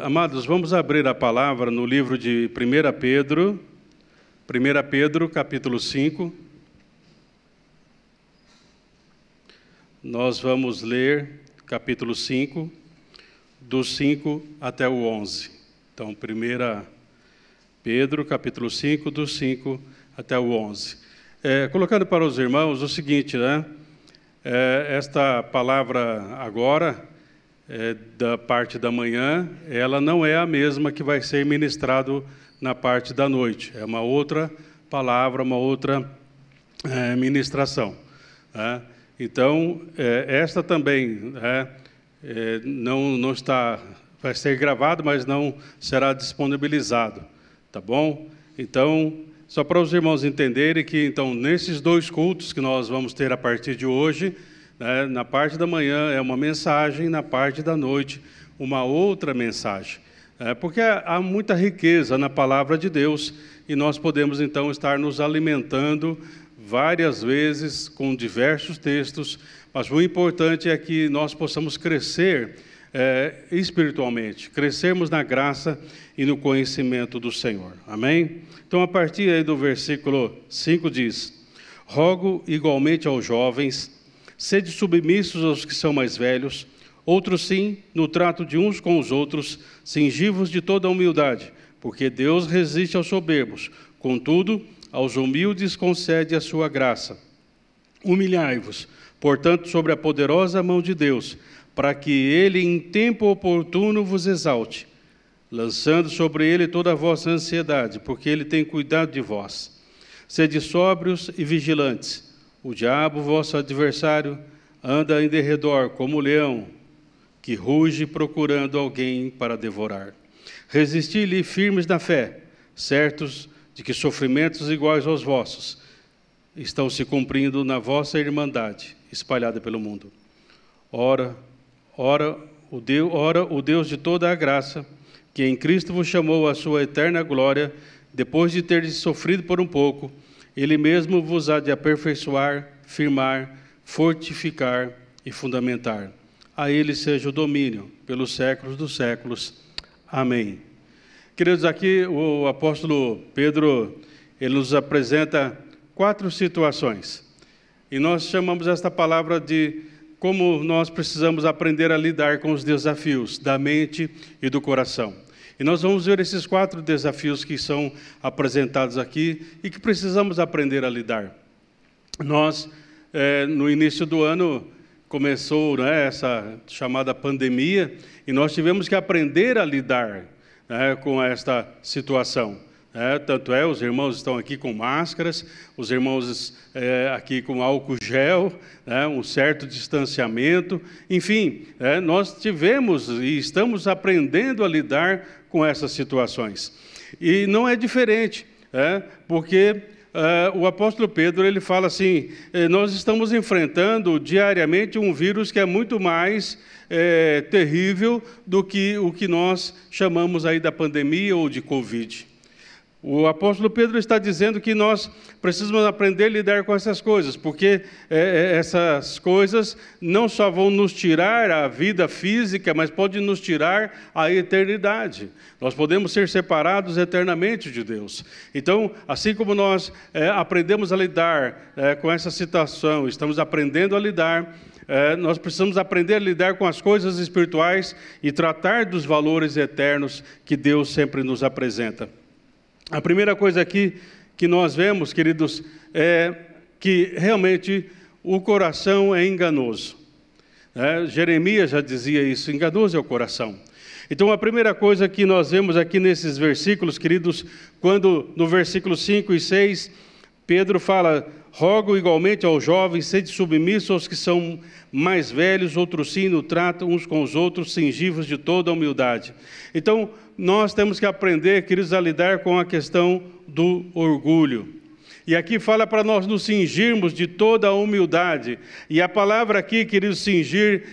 Amados, vamos abrir a palavra no livro de 1 Pedro, capítulo 5. Nós vamos ler capítulo 5, do 5 até o 11. Então, 1 Pedro, capítulo 5, do 5 até o 11. Colocando para os irmãos o seguinte, né? Esta palavra agora, da parte da manhã, ela não é a mesma que vai ser ministrado na parte da noite. É uma outra palavra, uma outra ministração. Né? Então, esta também não está, vai ser gravado, mas não será disponibilizado, tá bom? Então, só para os irmãos entenderem que, então, nesses dois cultos que nós vamos ter a partir de hoje, na parte da manhã é uma mensagem, na parte da noite uma outra mensagem. Porque há muita riqueza na palavra de Deus e nós podemos então estar nos alimentando várias vezes com diversos textos, mas o importante é que nós possamos crescer espiritualmente, crescermos na graça e no conhecimento do Senhor. Amém? Então, a partir aí do versículo 5 diz: rogo igualmente aos jovens, sede submissos aos que são mais velhos, outros sim, no trato de uns com os outros, cingivos de toda a humildade, porque Deus resiste aos soberbos, contudo, aos humildes concede a sua graça. Humilhai-vos, portanto, sobre a poderosa mão de Deus, para que Ele em tempo oportuno vos exalte, lançando sobre Ele toda a vossa ansiedade, porque Ele tem cuidado de vós. Sede sóbrios e vigilantes. O diabo, vosso adversário, anda em derredor como leão, que ruge procurando alguém para devorar. Resisti-lhe firmes na fé, certos de que sofrimentos iguais aos vossos estão se cumprindo na vossa irmandade, espalhada pelo mundo. Ora, o Deus de toda a graça, que em Cristo vos chamou à sua eterna glória, depois de teres sofrido por um pouco, Ele mesmo vos há de aperfeiçoar, firmar, fortificar e fundamentar. A Ele seja o domínio pelos séculos dos séculos. Amém. Queridos, aqui o apóstolo Pedro, ele nos apresenta 4 situações. E nós chamamos esta palavra de como nós precisamos aprender a lidar com os desafios da mente e do coração. E nós vamos ver esses 4 desafios que são apresentados aqui e que precisamos aprender a lidar. Nós, no início do ano, começou essa chamada pandemia e nós tivemos que aprender a lidar com esta situação. Tanto os irmãos estão aqui com máscaras, os irmãos aqui com álcool gel, um certo distanciamento, enfim, nós tivemos e estamos aprendendo a lidar com essas situações. E não é diferente, porque o apóstolo Pedro ele fala assim, nós estamos enfrentando diariamente um vírus que é muito mais terrível do que o que nós chamamos aí da pandemia ou de Covid. O apóstolo Pedro está dizendo que nós precisamos aprender a lidar com essas coisas, porque essas coisas não só vão nos tirar a vida física, mas podem nos tirar a eternidade. Nós podemos ser separados eternamente de Deus. Então, assim como nós aprendemos a lidar com essa situação, estamos aprendendo a lidar, nós precisamos aprender a lidar com as coisas espirituais e tratar dos valores eternos que Deus sempre nos apresenta. A primeira coisa aqui que nós vemos, queridos, é que realmente o coração é enganoso. Jeremias já dizia isso, enganoso é o coração. Então, a primeira coisa que nós vemos aqui nesses versículos, queridos, quando no versículo 5 e 6, Pedro fala, rogo igualmente aos jovens, sede submissos aos que são mais velhos, outros sim, no trato uns com os outros, cingivos de toda a humildade. Então, nós temos que aprender, queridos, a lidar com a questão do orgulho. E aqui fala para nós nos cingirmos de toda a humildade. E a palavra aqui, queridos, cingir,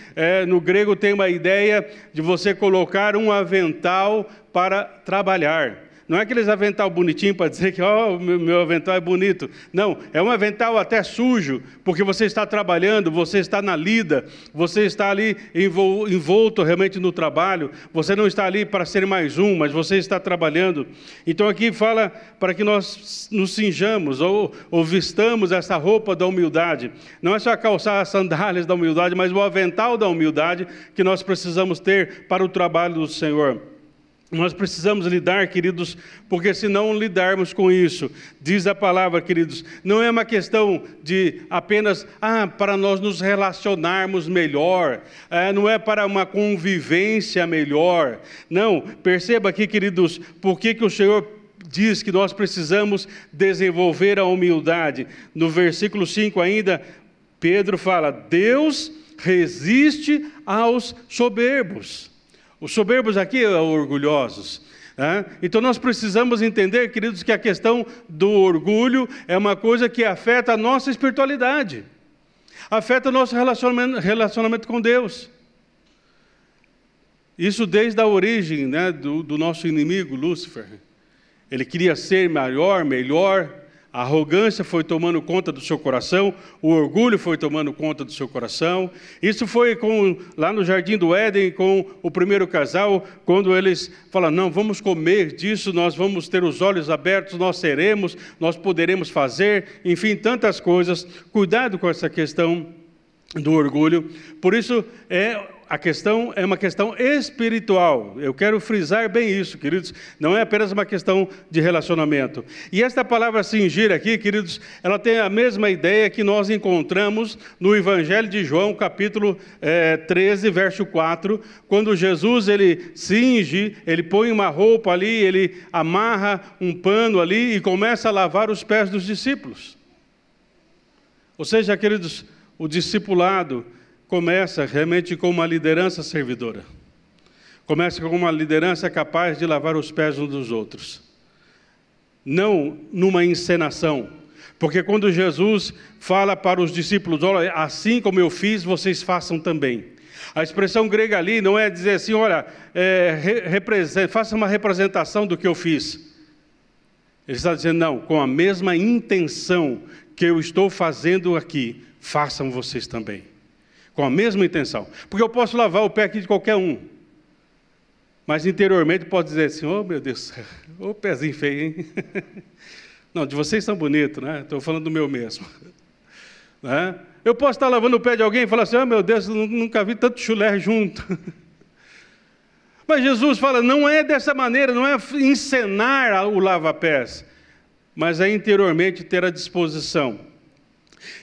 no grego tem uma ideia de você colocar um avental para trabalhar. não é aqueles avental bonitinho para dizer que o meu avental é bonito. Não, é um avental até sujo, porque você está trabalhando, você está na lida, você está ali envolto realmente no trabalho, você não está ali para ser mais um, mas você está trabalhando. Então aqui fala para que nós nos cinjamos ou vistamos essa roupa da humildade. Não é só calçar as sandálias da humildade, mas o avental da humildade que nós precisamos ter para o trabalho do Senhor. Nós precisamos lidar, queridos, porque se não lidarmos com isso, diz a palavra, queridos, não é uma questão de apenas, para nós nos relacionarmos melhor, não é para uma convivência melhor. Não, perceba aqui, queridos, por que o Senhor diz que nós precisamos desenvolver a humildade. No versículo 5 ainda, Pedro fala, Deus resiste aos soberbos. Os soberbos aqui são orgulhosos. Então nós precisamos entender, queridos, que a questão do orgulho é uma coisa que afeta a nossa espiritualidade, afeta o nosso relacionamento com Deus. Isso desde a origem, do nosso inimigo, Lúcifer. Ele queria ser maior, melhor. A arrogância foi tomando conta do seu coração, o orgulho foi tomando conta do seu coração. Isso foi lá no Jardim do Éden, com o primeiro casal, quando eles falam, não, vamos comer disso, nós vamos ter os olhos abertos, nós poderemos fazer, enfim, tantas coisas. Cuidado com essa questão do orgulho. Por isso, a questão é uma questão espiritual. Eu quero frisar bem isso, queridos. Não é apenas uma questão de relacionamento. E esta palavra cingir aqui, queridos, ela tem a mesma ideia que nós encontramos no Evangelho de João, capítulo 13, verso 4, quando Jesus, ele cinge, ele põe uma roupa ali, ele amarra um pano ali e começa a lavar os pés dos discípulos. Ou seja, queridos, o discipulado começa realmente com uma liderança servidora. Começa com uma liderança capaz de lavar os pés uns dos outros. Não numa encenação. Porque quando Jesus fala para os discípulos, olha, assim como eu fiz, vocês façam também. A expressão grega ali não é dizer assim, olha, faça uma representação do que eu fiz. Ele está dizendo, não, com a mesma intenção que eu estou fazendo aqui, façam vocês também. Com a mesma intenção. Porque eu posso lavar o pé aqui de qualquer um. Mas interiormente pode dizer assim, meu Deus, pezinho feio, hein? Não, de vocês são bonitos, né? Estou falando do meu mesmo. Eu posso estar lavando o pé de alguém e falar assim, meu Deus, nunca vi tanto chulé junto. Mas Jesus fala, não é dessa maneira, não é encenar o lava-pés, mas é interiormente ter a disposição.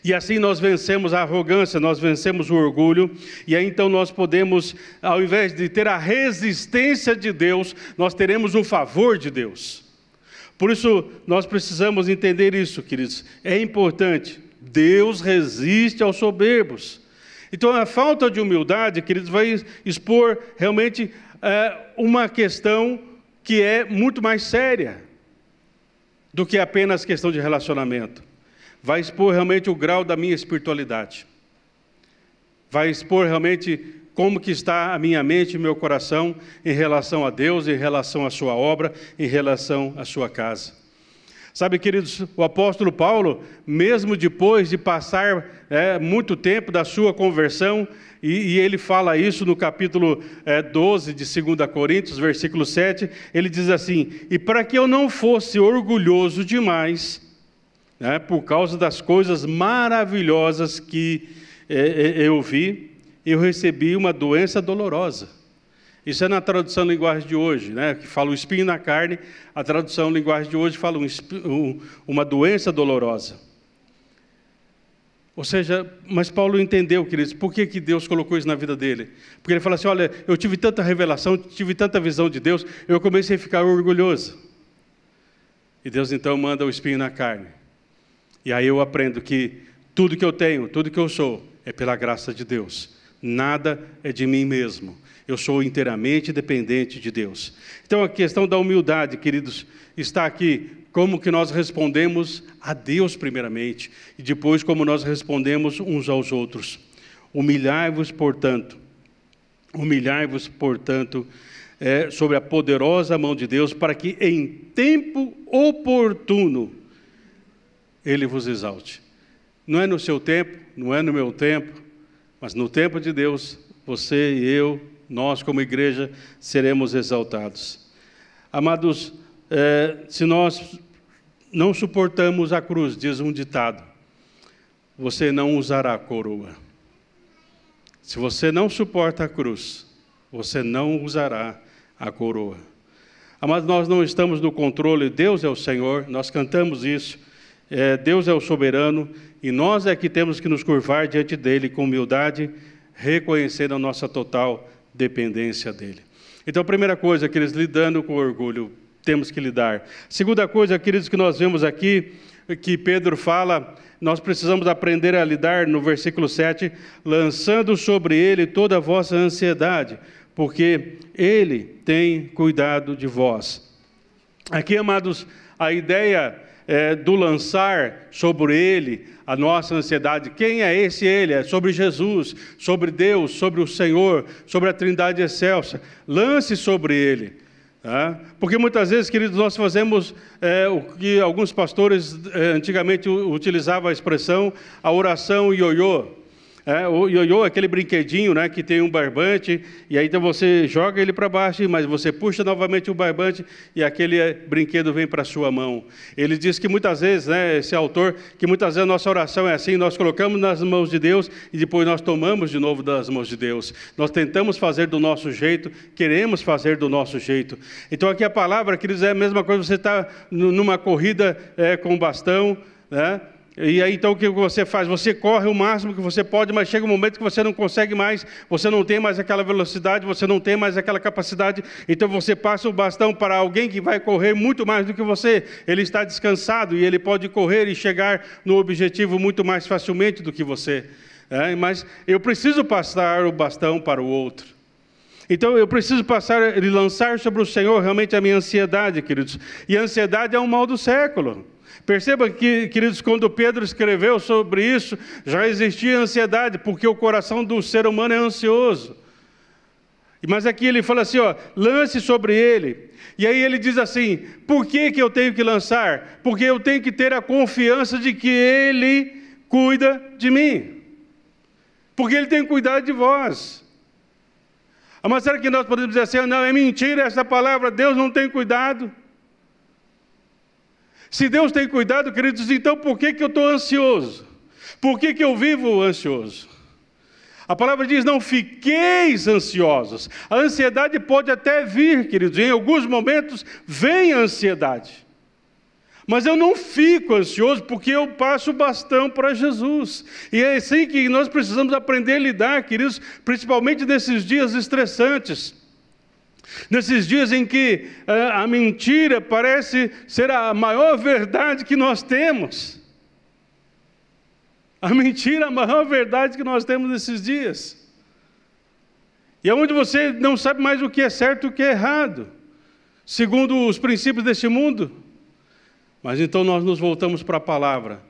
E assim nós vencemos a arrogância, nós vencemos o orgulho, e aí então nós podemos, ao invés de ter a resistência de Deus, nós teremos o favor de Deus. Por isso, nós precisamos entender isso, queridos. É importante, Deus resiste aos soberbos. Então, a falta de humildade, queridos, vai expor realmente uma questão que é muito mais séria do que apenas questão de relacionamento. Vai expor realmente o grau da minha espiritualidade. Vai expor realmente como que está a minha mente e meu coração em relação a Deus, em relação à sua obra, em relação à sua casa. Sabe, queridos, o apóstolo Paulo, mesmo depois de passar muito tempo da sua conversão, e ele fala isso no capítulo 12 de 2 Coríntios, versículo 7, ele diz assim, e para que eu não fosse orgulhoso demais, por causa das coisas maravilhosas que eu vi, eu recebi uma doença dolorosa. Isso é na tradução linguagem de hoje, que fala o espinho na carne. A tradução linguagem de hoje fala uma doença dolorosa. Ou seja, mas Paulo entendeu, queridos, por que Deus colocou isso na vida dele? Porque ele fala assim, olha, eu tive tanta revelação, tive tanta visão de Deus, eu comecei a ficar orgulhoso. E Deus então manda o espinho na carne. E aí eu aprendo que tudo que eu tenho, tudo que eu sou, é pela graça de Deus. Nada é de mim mesmo. Eu sou inteiramente dependente de Deus. Então a questão da humildade, queridos, está aqui. Como que nós respondemos a Deus primeiramente. E depois como nós respondemos uns aos outros. Humilhai-vos, portanto, sobre a poderosa mão de Deus, para que em tempo oportuno Ele vos exalte. Não é no seu tempo, não é no meu tempo, mas no tempo de Deus, você e eu, nós como igreja, seremos exaltados. Amados, se nós não suportamos a cruz, diz um ditado, você não usará a coroa. Se você não suporta a cruz, você não usará a coroa. Mas nós não estamos no controle, Deus é o Senhor, nós cantamos isso, Deus é o soberano, e nós é que temos que nos curvar diante dEle com humildade, reconhecendo a nossa total dependência dEle. Então, a primeira coisa, queridos, lidando com o orgulho, temos que lidar. Segunda coisa, queridos, que nós vemos aqui, que Pedro fala, nós precisamos aprender a lidar, no versículo 7, lançando sobre Ele toda a vossa ansiedade, porque Ele tem cuidado de vós. Aqui, amados, a ideia do lançar sobre Ele a nossa ansiedade. Quem é esse Ele? É sobre Jesus, sobre Deus, sobre o Senhor, sobre a Trindade excelsa. Lance sobre Ele. Tá? Porque muitas vezes, queridos, nós fazemos o que alguns pastores antigamente utilizavam a expressão, a oração ioiô. O ioiô é aquele brinquedinho, né, que tem um barbante, e aí então você joga ele para baixo, mas você puxa novamente o barbante e aquele brinquedo vem para a sua mão. Ele diz que muitas vezes, né, esse autor, que muitas vezes a nossa oração é assim, nós colocamos nas mãos de Deus e depois nós tomamos de novo das mãos de Deus. Nós tentamos fazer do nosso jeito, queremos fazer do nosso jeito. Então aqui a palavra, queridos, é a mesma coisa, você está numa corrida com bastão, né? E aí, então, o que você faz? Você corre o máximo que você pode, mas chega um momento que você não consegue mais, você não tem mais aquela velocidade, você não tem mais aquela capacidade, então você passa o bastão para alguém que vai correr muito mais do que você. Ele está descansado e ele pode correr e chegar no objetivo muito mais facilmente do que você. Mas eu preciso passar o bastão para o outro. Então, eu preciso passar e lançar sobre o Senhor realmente a minha ansiedade, queridos. E a ansiedade é um mal do século. Perceba que, queridos, quando Pedro escreveu sobre isso, já existia ansiedade, porque o coração do ser humano é ansioso. Mas aqui ele fala assim, lance sobre ele. E aí ele diz assim, por que eu tenho que lançar? Porque eu tenho que ter a confiança de que Ele cuida de mim. Porque Ele tem cuidado de vós. Mas será que nós podemos dizer assim, não, é mentira essa palavra, Deus não tem cuidado? Se Deus tem cuidado, queridos, então por que eu estou ansioso? Por que eu vivo ansioso? A palavra diz, não fiqueis ansiosos. A ansiedade pode até vir, queridos, em alguns momentos vem a ansiedade. Mas eu não fico ansioso porque eu passo o bastão para Jesus. E é assim que nós precisamos aprender a lidar, queridos, principalmente nesses dias estressantes. Nesses dias em que a mentira parece ser a maior verdade que nós temos. A mentira é a maior verdade que nós temos nesses dias. E é onde você não sabe mais o que é certo e o que é errado, segundo os princípios deste mundo. Mas então nós nos voltamos para a palavra,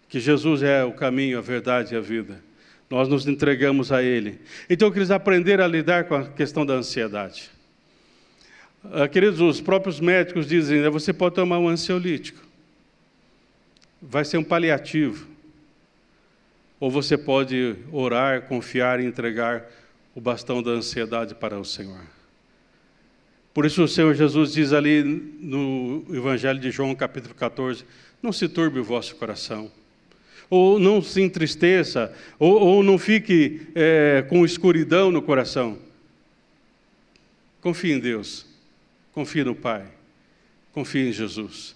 que Jesus é o caminho, a verdade e a vida. Nós nos entregamos a Ele. Então, queridos, aprender a lidar com a questão da ansiedade. Queridos, os próprios médicos dizem, você pode tomar um ansiolítico. Vai ser um paliativo. Ou você pode orar, confiar e entregar o bastão da ansiedade para o Senhor. Por isso o Senhor Jesus diz ali no Evangelho de João, capítulo 14, não se turbe o vosso coração. Ou não se entristeça, ou não fique com escuridão no coração. Confie em Deus. Confie no Pai, confie em Jesus.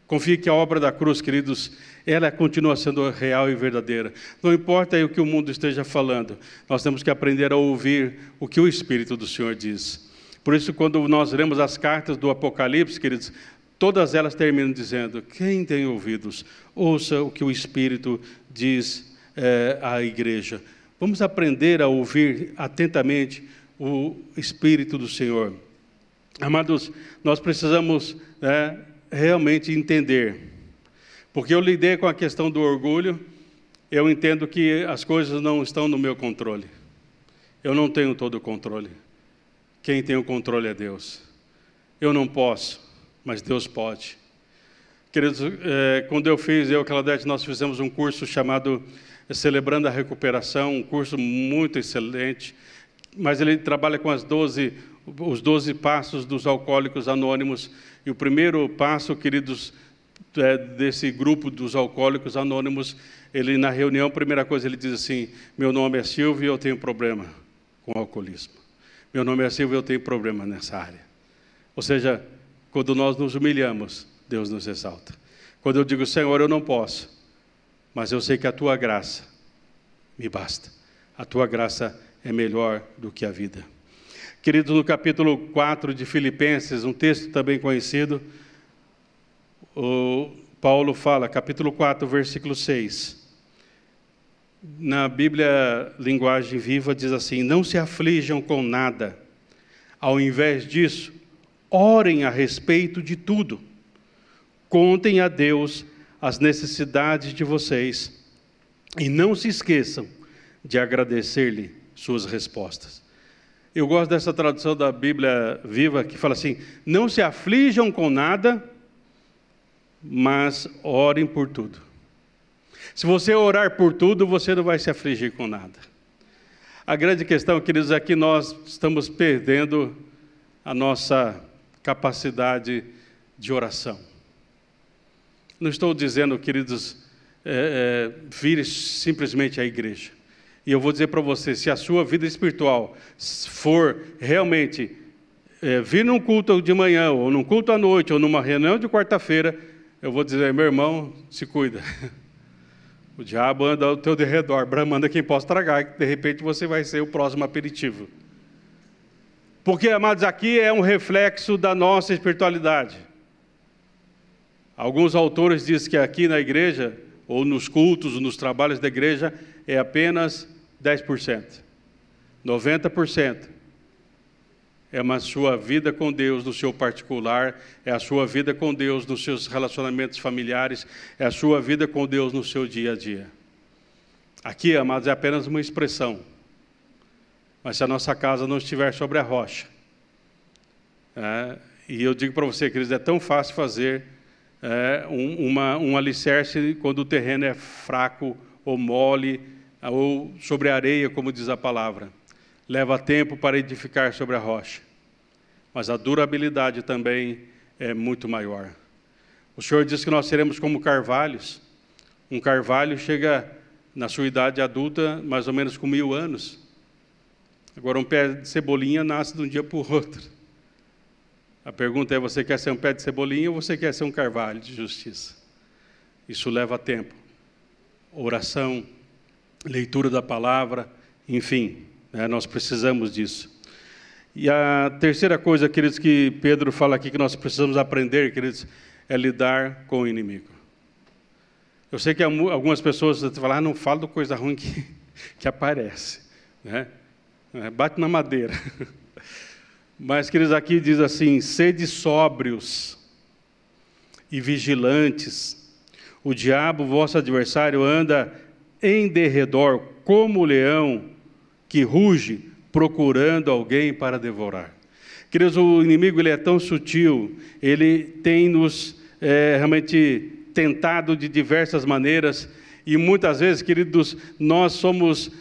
Confie que a obra da cruz, queridos, ela continua sendo real e verdadeira. Não importa aí o que o mundo esteja falando, nós temos que aprender a ouvir o que o Espírito do Senhor diz. Por isso, quando nós lemos as cartas do Apocalipse, queridos, todas elas terminam dizendo, quem tem ouvidos, ouça o que o Espírito diz à igreja. Vamos aprender a ouvir atentamente o Espírito do Senhor. Amados, nós precisamos realmente entender, porque eu lidei com a questão do orgulho, eu entendo que as coisas não estão no meu controle, eu não tenho todo o controle, quem tem o controle é Deus. Eu não posso, mas Deus pode. Queridos, quando eu e a Claudete, nós fizemos um curso chamado Celebrando a Recuperação, um curso muito excelente, mas ele trabalha com os 12 passos dos alcoólicos anônimos. E o primeiro passo, queridos, desse grupo dos alcoólicos anônimos, ele na reunião, a primeira coisa, ele diz assim: meu nome é Silvio e eu tenho problema com o alcoolismo. Meu nome é Silvio e eu tenho problema nessa área. Ou seja, quando nós nos humilhamos, Deus nos exalta. Quando eu digo, Senhor, eu não posso, mas eu sei que a Tua graça me basta. A Tua graça é melhor do que a vida. Queridos, no capítulo 4 de Filipenses, um texto também conhecido, o Paulo fala, capítulo 4, versículo 6. Na Bíblia, linguagem viva, diz assim: não se aflijam com nada. Ao invés disso, orem a respeito de tudo. Contem a Deus as necessidades de vocês e não se esqueçam de agradecer-lhe suas respostas. Eu gosto dessa tradução da Bíblia Viva, que fala assim: não se aflijam com nada, mas orem por tudo. Se você orar por tudo, você não vai se afligir com nada. A grande questão, queridos, é que nós estamos perdendo a nossa capacidade de oração. Não estou dizendo, queridos, vire simplesmente à igreja. E eu vou dizer para você, se a sua vida espiritual for realmente vir num culto de manhã, ou num culto à noite, ou numa reunião de quarta-feira, eu vou dizer, meu irmão, se cuida. O diabo anda ao teu derredor, bramando quem possa tragar, que de repente você vai ser o próximo aperitivo. Porque, amados, aqui é um reflexo da nossa espiritualidade. Alguns autores dizem que aqui na igreja, ou nos cultos, ou nos trabalhos da igreja, é apenas 10%. 90% é uma sua vida com Deus no seu particular, é a sua vida com Deus nos seus relacionamentos familiares, é a sua vida com Deus no seu dia a dia. Aqui, amados, é apenas uma expressão. Mas se a nossa casa não estiver sobre a rocha, e eu digo para você, queridos, é tão fácil fazer um alicerce quando o terreno é fraco ou mole, ou sobre a areia, como diz a palavra. Leva tempo para edificar sobre a rocha, mas a durabilidade também é muito maior. O Senhor diz que nós seremos como carvalhos. Um carvalho chega na sua idade adulta mais ou menos com 1000 anos. Agora, um pé de cebolinha nasce de um dia para o outro. A pergunta é, você quer ser um pé de cebolinha ou você quer ser um carvalho de justiça? Isso leva tempo. Oração, leitura da palavra, enfim, nós precisamos disso. E a terceira coisa, queridos, que Pedro fala aqui que nós precisamos aprender, queridos, é lidar com o inimigo. Eu sei que algumas pessoas falam, não fala de coisa ruim que aparece, né? Bate na madeira. Mas, queridos, aqui diz assim, sede sóbrios e vigilantes. O diabo, vosso adversário, anda em derredor como o leão que ruge, procurando alguém para devorar. Queridos, o inimigo ele é tão sutil, ele tem nos realmente tentado de diversas maneiras, e muitas vezes, queridos, nós somos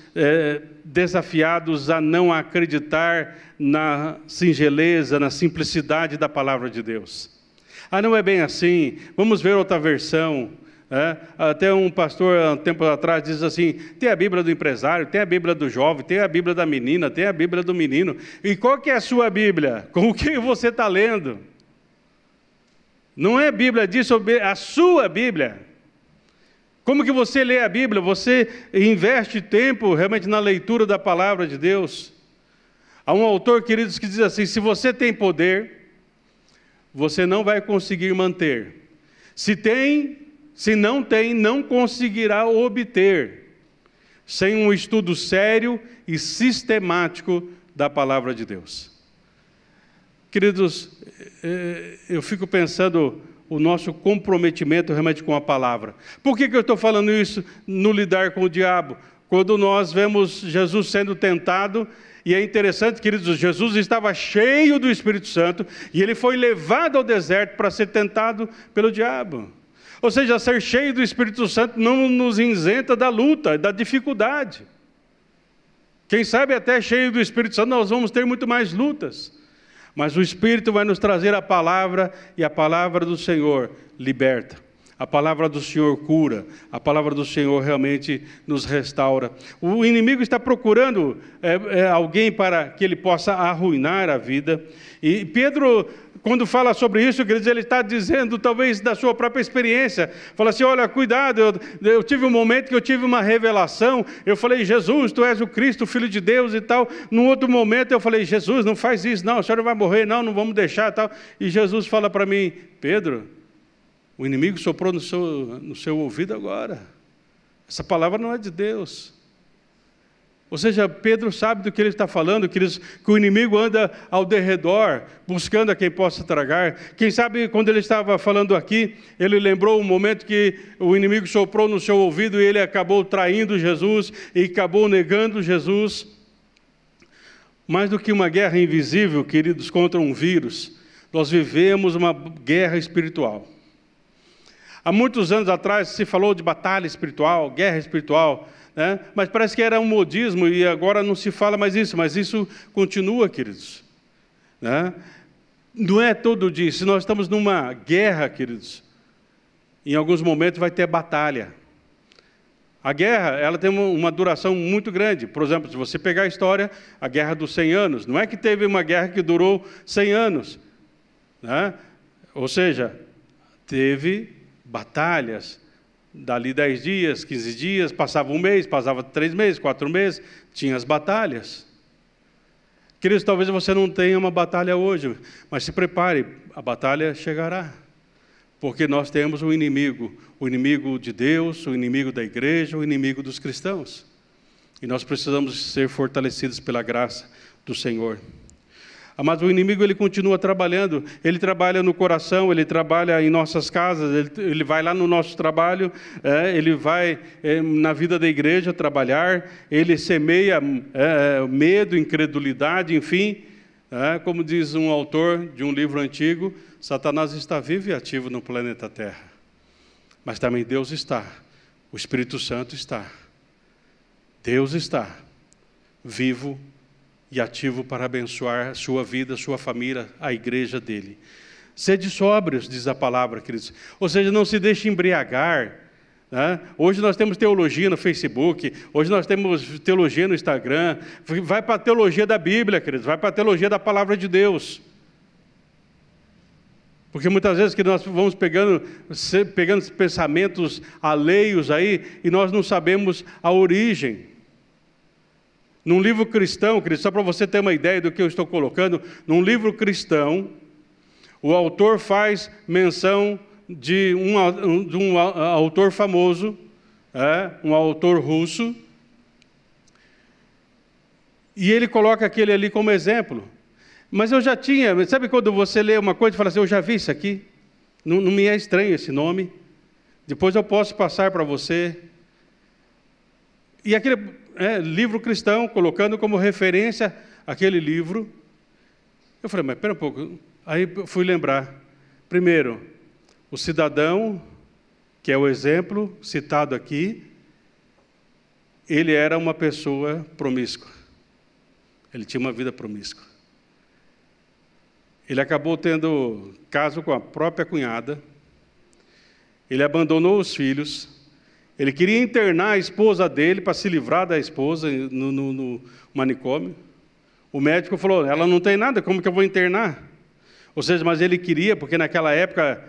desafiados a não acreditar na singeleza, na simplicidade da palavra de Deus. Não é bem assim, vamos ver outra versão. Até um pastor, há um tempo atrás, diz assim, tem a Bíblia do empresário, tem a Bíblia do jovem, tem a Bíblia da menina, tem a Bíblia do menino. E qual que é a sua Bíblia? Com o que você está lendo? Não é Bíblia disso, é a sua Bíblia. Como que você lê a Bíblia? Você investe tempo realmente na leitura da palavra de Deus? Há um autor, queridos, que diz assim, se você tem poder, você não vai conseguir manter. Se não tem, não conseguirá obter, sem um estudo sério e sistemático da palavra de Deus. Queridos, eu fico pensando o nosso comprometimento realmente com a palavra. Por que eu estou falando isso no lidar com o diabo? quando nós vemos Jesus sendo tentado, e é interessante, queridos, Jesus estava cheio do Espírito Santo, e ele foi levado ao deserto para ser tentado pelo diabo. Ou seja, ser cheio do Espírito Santo não nos isenta da luta, da dificuldade. Quem sabe até cheio do Espírito Santo nós vamos ter muito mais lutas. Mas o Espírito vai nos trazer a palavra, e a palavra do Senhor liberta. A palavra do Senhor cura, a palavra do Senhor realmente nos restaura. O inimigo está procurando alguém para que ele possa arruinar a vida. E Pedro, quando fala sobre isso, quer dizer, ele está dizendo, talvez da sua própria experiência, fala assim, olha, cuidado, eu tive um momento que eu tive uma revelação, eu falei, Jesus, tu és o Cristo, o Filho de Deus e tal. Num outro momento eu falei, Jesus, não faz isso, não, a senhora vai morrer, não vamos deixar e tal. E Jesus fala para mim, Pedro, o inimigo soprou no seu ouvido agora. Essa palavra não é de Deus. Ou seja, Pedro sabe do que ele está falando, que o inimigo anda ao derredor, buscando a quem possa tragar. Quem sabe, quando ele estava falando aqui, ele lembrou um momento que o inimigo soprou no seu ouvido e ele acabou traindo Jesus e acabou negando Jesus. Mais do que uma guerra invisível, queridos, contra um vírus, nós vivemos uma guerra espiritual. Há muitos anos atrás se falou de batalha espiritual, guerra espiritual, né? Mas parece que era um modismo e agora não se fala mais isso, mas isso continua, queridos. Né? Não é todo dia, se nós estamos numa guerra, queridos, em alguns momentos vai ter batalha. A guerra, ela tem uma duração muito grande. Por exemplo, se você pegar a história, a Guerra dos 100 anos, não é que teve uma guerra que durou 100 anos. Né? Ou seja, teve batalhas, dali 10 dias, 15 dias, passava um mês, passava 3 meses, 4 meses, tinha as batalhas. Queridos, talvez você não tenha uma batalha hoje, mas se prepare, a batalha chegará. Porque nós temos o inimigo de Deus, o inimigo da igreja, o inimigo dos cristãos. E nós precisamos ser fortalecidos pela graça do Senhor. Mas o inimigo, ele continua trabalhando, ele trabalha no coração, ele trabalha em nossas casas, ele vai lá no nosso trabalho, ele vai na vida da igreja trabalhar, ele semeia medo, incredulidade, enfim. Como diz um autor de um livro antigo, Satanás está vivo e ativo no planeta Terra. Mas também Deus está, o Espírito Santo está. Deus está vivo e ativo para abençoar a sua vida, a sua família, a igreja dele. Sede sóbrios, diz a palavra, queridos. Ou seja, não se deixe embriagar. Né? Hoje nós temos teologia no Facebook, hoje nós temos teologia no Instagram. Vai para a teologia da Bíblia, queridos, vai para a teologia da palavra de Deus. Porque muitas vezes que nós vamos pegando pensamentos alheios aí, e nós não sabemos a origem. Num livro cristão, querido, só para você ter uma ideia do que eu estou colocando, num livro cristão, o autor faz menção de um autor famoso, um autor russo, e ele coloca aquele ali como exemplo. Mas eu já tinha, sabe quando você lê uma coisa e fala assim, eu já vi isso aqui, não me é estranho esse nome, depois eu posso passar para você. E aquele livro cristão, colocando como referência aquele livro. Eu falei, mas espera um pouco. Aí fui lembrar. Primeiro, o cidadão, que é o exemplo citado aqui, ele era uma pessoa promíscua. Ele tinha uma vida promíscua. Ele acabou tendo caso com a própria cunhada. Ele abandonou os filhos. Ele queria internar a esposa dele para se livrar da esposa no manicômio. O médico falou, ela não tem nada, como que eu vou internar? Ou seja, mas ele queria, porque naquela época,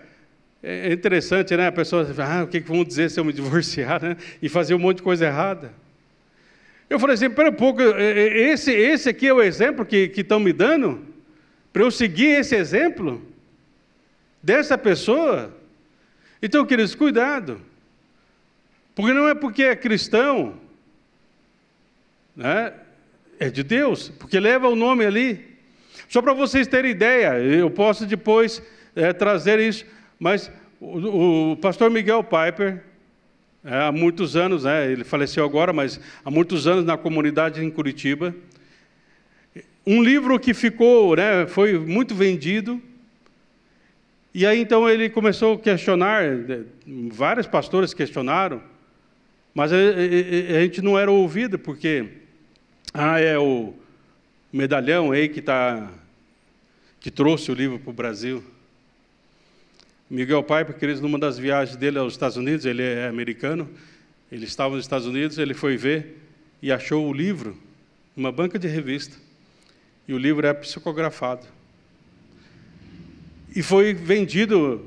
é interessante, né? A pessoa fala, o que vão dizer se eu me divorciar, né? E fazer um monte de coisa errada. Eu falei assim, espera um pouco, esse aqui é o exemplo que estão me dando? Para eu seguir esse exemplo? Dessa pessoa? Então, queridos, cuidado. Porque não é porque é cristão, né? É de Deus, porque leva o nome ali. Só para vocês terem ideia, eu posso depois trazer isso, mas o pastor Miguel Piper, há muitos anos, ele faleceu agora, mas há muitos anos na comunidade em Curitiba. Um livro que ficou, foi muito vendido. E aí, então, ele começou a questionar, vários pastores questionaram, mas a gente não era ouvido, porque é o medalhão aí que trouxe o livro para o Brasil. Miguel Piper, queridos, numa das viagens dele aos Estados Unidos, ele é americano, ele estava nos Estados Unidos, ele foi ver e achou o livro numa banca de revista. E o livro é psicografado. E foi vendido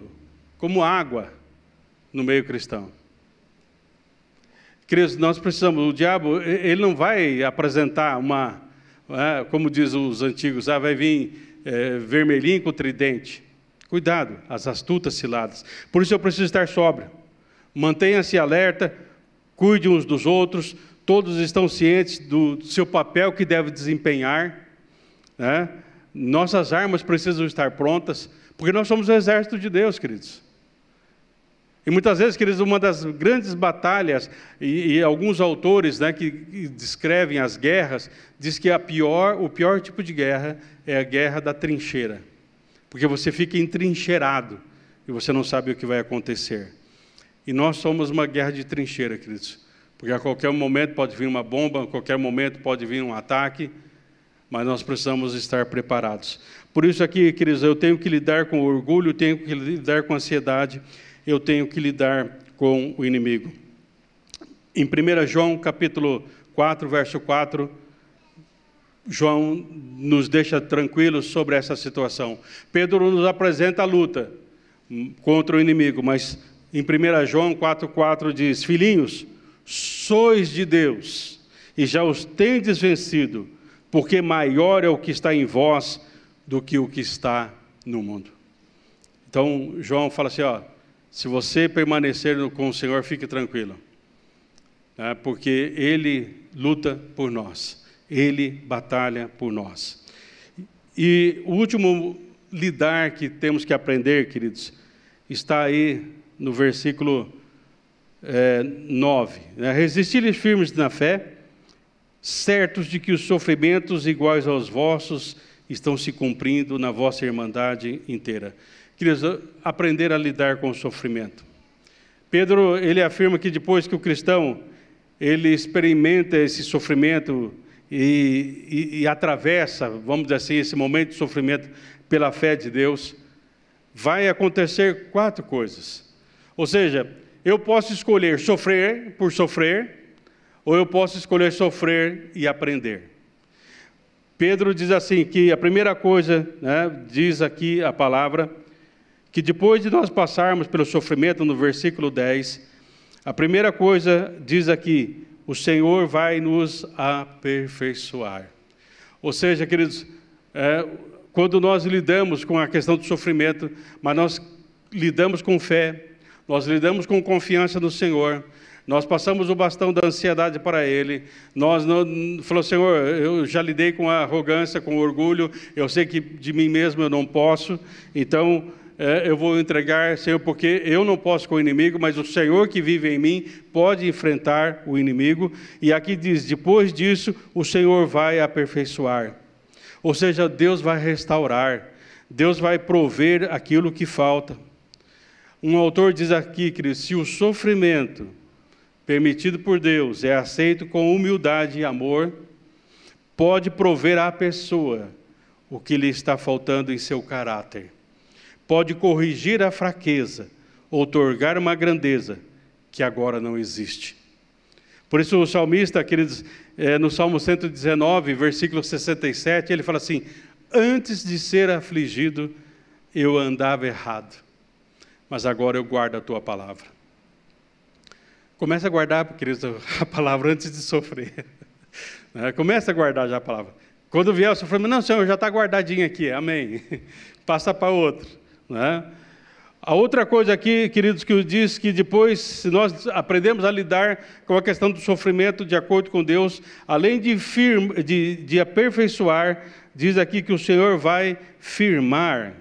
como água no meio cristão. Queridos, nós precisamos, o diabo, ele não vai apresentar como diz os antigos, vai vir vermelhinho com tridente. Cuidado, as astutas ciladas. Por isso eu preciso estar sóbrio. Mantenha-se alerta, cuide uns dos outros, todos estão cientes do seu papel que deve desempenhar. Nossas armas precisam estar prontas, porque nós somos o exército de Deus, queridos. E muitas vezes, queridos, uma das grandes batalhas, e alguns autores que descrevem as guerras, diz que o pior tipo de guerra é a guerra da trincheira. Porque você fica entrincheirado e você não sabe o que vai acontecer. E nós somos uma guerra de trincheira, queridos. Porque a qualquer momento pode vir uma bomba, a qualquer momento pode vir um ataque, mas nós precisamos estar preparados. Por isso aqui, queridos, eu tenho que lidar com orgulho, eu tenho que lidar com ansiedade, eu tenho que lidar com o inimigo. Em 1 João, capítulo 4, verso 4, João nos deixa tranquilos sobre essa situação. Pedro nos apresenta a luta contra o inimigo, mas em 1 João 4,4 diz: filhinhos, sois de Deus, e já os tendes vencido, porque maior é o que está em vós do que o que está no mundo. Então, João fala assim, se você permanecer com o Senhor, fique tranquilo, porque Ele luta por nós, Ele batalha por nós. E o último lidar que temos que aprender, queridos, está aí no versículo 9. Resistir firmes na fé, certos de que os sofrimentos iguais aos vossos estão se cumprindo na vossa irmandade inteira. Queridos, aprender a lidar com o sofrimento. Pedro, ele afirma que depois que o cristão, ele experimenta esse sofrimento e atravessa, vamos dizer assim, esse momento de sofrimento pela fé de Deus, vai acontecer 4 coisas. Ou seja, eu posso escolher sofrer por sofrer, ou eu posso escolher sofrer e aprender. Pedro diz assim, que a primeira coisa, diz aqui a palavra, que depois de nós passarmos pelo sofrimento, no versículo 10, a primeira coisa diz aqui, o Senhor vai nos aperfeiçoar. Ou seja, queridos, quando nós lidamos com a questão do sofrimento, mas nós lidamos com fé, nós lidamos com confiança no Senhor, nós passamos o bastão da ansiedade para Ele, nós não falamos, Senhor, eu já lidei com a arrogância, com o orgulho, eu sei que de mim mesmo eu não posso, então eu vou entregar, Senhor, porque eu não posso com o inimigo, mas o Senhor que vive em mim pode enfrentar o inimigo. E aqui diz, depois disso, o Senhor vai aperfeiçoar. Ou seja, Deus vai restaurar, Deus vai prover aquilo que falta. Um autor diz aqui, querido, se o sofrimento permitido por Deus é aceito com humildade e amor, pode prover à pessoa o que lhe está faltando em seu caráter. Pode corrigir a fraqueza, outorgar uma grandeza que agora não existe. Por isso o salmista, queridos, no Salmo 119, versículo 67, ele fala assim, antes de ser afligido, eu andava errado, mas agora eu guardo a tua palavra. Comece a guardar, queridos, a palavra antes de sofrer. Comece a guardar já a palavra. Quando vier o sofrimento, não, Senhor, já está guardadinho aqui, amém. Passa para outro. A outra coisa aqui, queridos, que diz que depois, se nós aprendemos a lidar com a questão do sofrimento de acordo com Deus, além de aperfeiçoar, diz aqui que o Senhor vai firmar.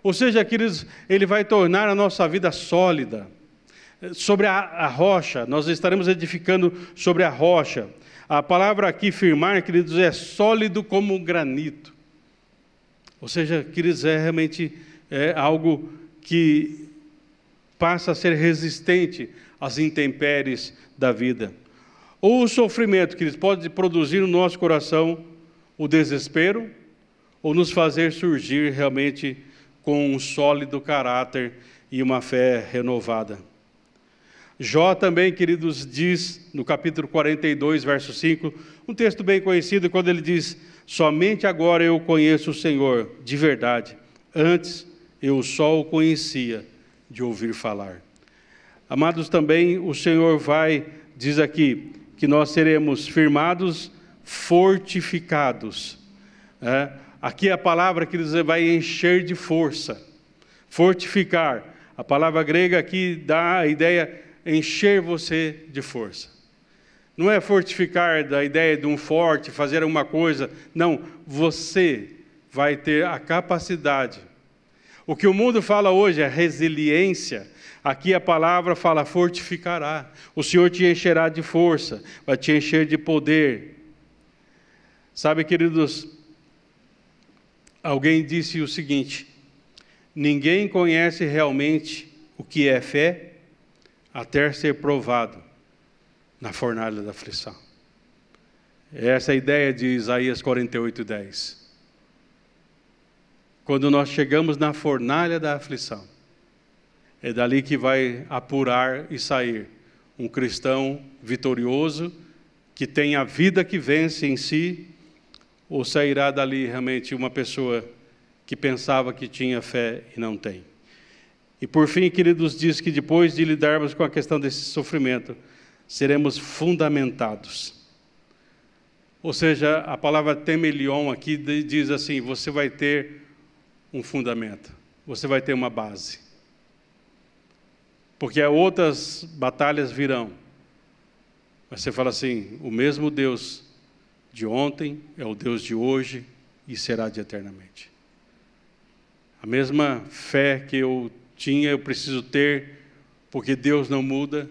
Ou seja, queridos, Ele vai tornar a nossa vida sólida. sobre a rocha, nós estaremos edificando sobre a rocha. A palavra aqui, firmar, queridos, é sólido como um granito. Ou seja, queridos, realmente algo que passa a ser resistente às intempéries da vida. Ou o sofrimento, queridos, pode produzir no nosso coração o desespero, ou nos fazer surgir realmente com um sólido caráter e uma fé renovada. Jó também, queridos, diz no capítulo 42, verso 5, um texto bem conhecido, quando ele diz: somente agora eu conheço o Senhor de verdade, antes eu só o conhecia de ouvir falar. Amados, também o Senhor diz aqui, que nós seremos firmados, fortificados. Aqui a palavra que vai encher de força, fortificar. A palavra grega aqui dá a ideia encher você de força. Não é fortificar da ideia de um forte, fazer alguma coisa. Não, você vai ter a capacidade. O que o mundo fala hoje é resiliência. Aqui a palavra fala fortificará. O Senhor te encherá de força, vai te encher de poder. Sabe, queridos, alguém disse o seguinte: ninguém conhece realmente o que é fé até ser provado na fornalha da aflição. Essa é a ideia de Isaías 48:10. Quando nós chegamos na fornalha da aflição, é dali que vai apurar e sair um cristão vitorioso, que tem a vida que vence em si, ou sairá dali realmente uma pessoa que pensava que tinha fé e não tem. E por fim, queridos, diz que depois de lidarmos com a questão desse sofrimento, seremos fundamentados. Ou seja, a palavra temelion aqui diz assim: você vai ter um fundamento, você vai ter uma base. Porque outras batalhas virão. Mas você fala assim: o mesmo Deus de ontem é o Deus de hoje e será de eternamente. A mesma fé que eu tinha, eu preciso ter, porque Deus não muda.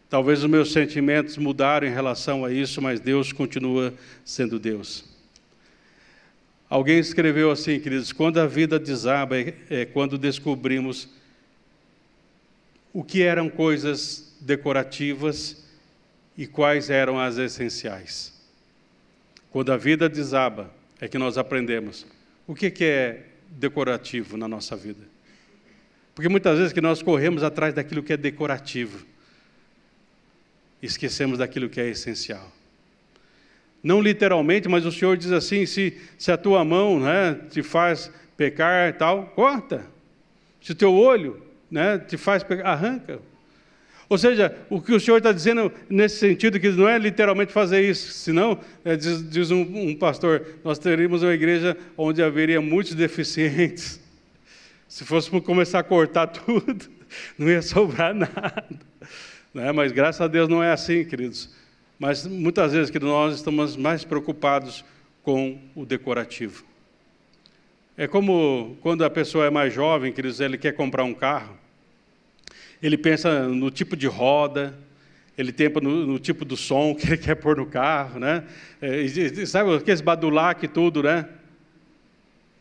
Talvez os meus sentimentos mudaram em relação a isso, mas Deus continua sendo Deus. Alguém escreveu assim, queridos: quando a vida desaba é quando descobrimos o que eram coisas decorativas e quais eram as essenciais. Quando a vida desaba é que nós aprendemos o que é decorativo na nossa vida. Porque muitas vezes que nós corremos atrás daquilo que é decorativo, esquecemos daquilo que é essencial. Não literalmente, mas o Senhor diz assim: se a tua mão, te faz pecar, tal, corta. Se o teu olho, te faz pecar, arranca. Ou seja, o que o Senhor está dizendo nesse sentido, que não é literalmente fazer isso, senão, diz um pastor, nós teríamos uma igreja onde haveria muitos deficientes. Se fôssemos começar a cortar tudo, não ia sobrar nada. Mas graças a Deus não é assim, queridos. Mas muitas vezes que nós estamos mais preocupados com o decorativo. É como quando a pessoa é mais jovem, queridos, ele quer comprar um carro. Ele pensa no tipo de roda, ele pensa no tipo do som que ele quer pôr no carro, sabe aqueles badulac e tudo,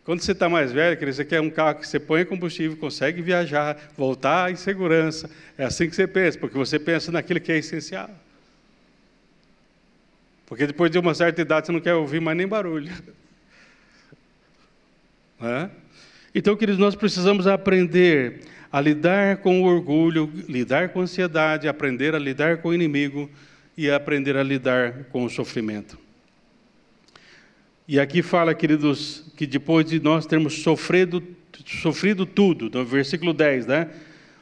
Quando você está mais velho, querido, você quer um carro que você põe combustível, consegue viajar, voltar em segurança. É assim que você pensa, porque você pensa naquilo que é essencial. Porque depois de uma certa idade você não quer ouvir mais nem barulho. Então, queridos, nós precisamos aprender a lidar com o orgulho, lidar com a ansiedade, aprender a lidar com o inimigo e aprender a lidar com o sofrimento. E aqui fala, queridos, que depois de nós termos sofrido tudo, no versículo 10,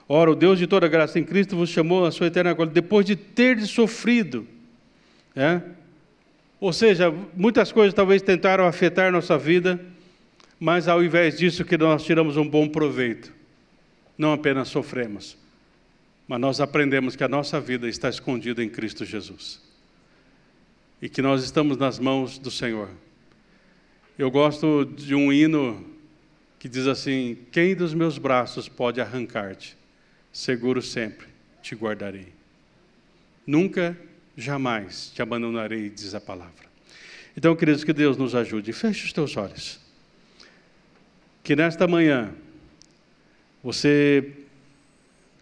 Ora, o Deus de toda graça em Cristo vos chamou à sua eterna glória, depois de ter sofrido. Ou seja, muitas coisas talvez tentaram afetar nossa vida, mas ao invés disso que nós tiramos um bom proveito. Não apenas sofremos, mas nós aprendemos que a nossa vida está escondida em Cristo Jesus. E que nós estamos nas mãos do Senhor. Eu gosto de um hino que diz assim: quem dos meus braços pode arrancar-te? Seguro sempre te guardarei. Nunca, jamais te abandonarei, diz a palavra. Então, queridos, que Deus nos ajude. Feche os teus olhos. Que nesta manhã, você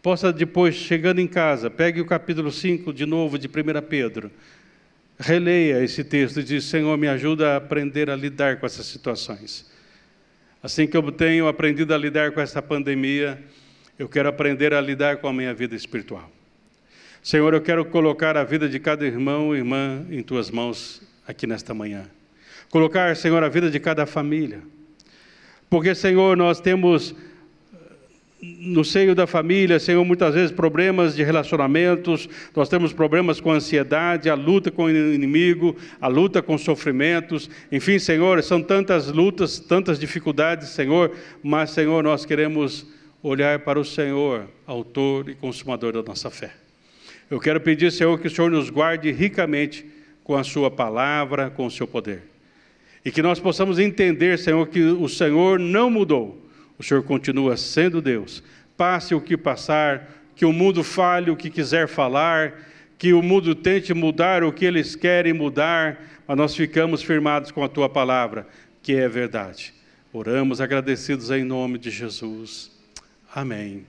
possa depois, chegando em casa, pegue o capítulo 5 de novo de 1 Pedro, releia esse texto e diz: Senhor, me ajuda a aprender a lidar com essas situações. Assim que eu tenho aprendido a lidar com essa pandemia, eu quero aprender a lidar com a minha vida espiritual. Senhor, eu quero colocar a vida de cada irmão e irmã em Tuas mãos aqui nesta manhã. Colocar, Senhor, a vida de cada família. Porque, Senhor, nós temos no seio da família, Senhor, muitas vezes problemas de relacionamentos, nós temos problemas com a ansiedade, a luta com o inimigo, a luta com sofrimentos, enfim, Senhor, são tantas lutas, tantas dificuldades, Senhor, mas, Senhor, nós queremos olhar para o Senhor, autor e consumador da nossa fé. Eu quero pedir, Senhor, que o Senhor nos guarde ricamente com a sua palavra, com o seu poder. E que nós possamos entender, Senhor, que o Senhor não mudou. O Senhor continua sendo Deus. Passe o que passar, que o mundo fale o que quiser falar, que o mundo tente mudar o que eles querem mudar, mas nós ficamos firmados com a Tua palavra, que é verdade. Oramos agradecidos em nome de Jesus. Amém.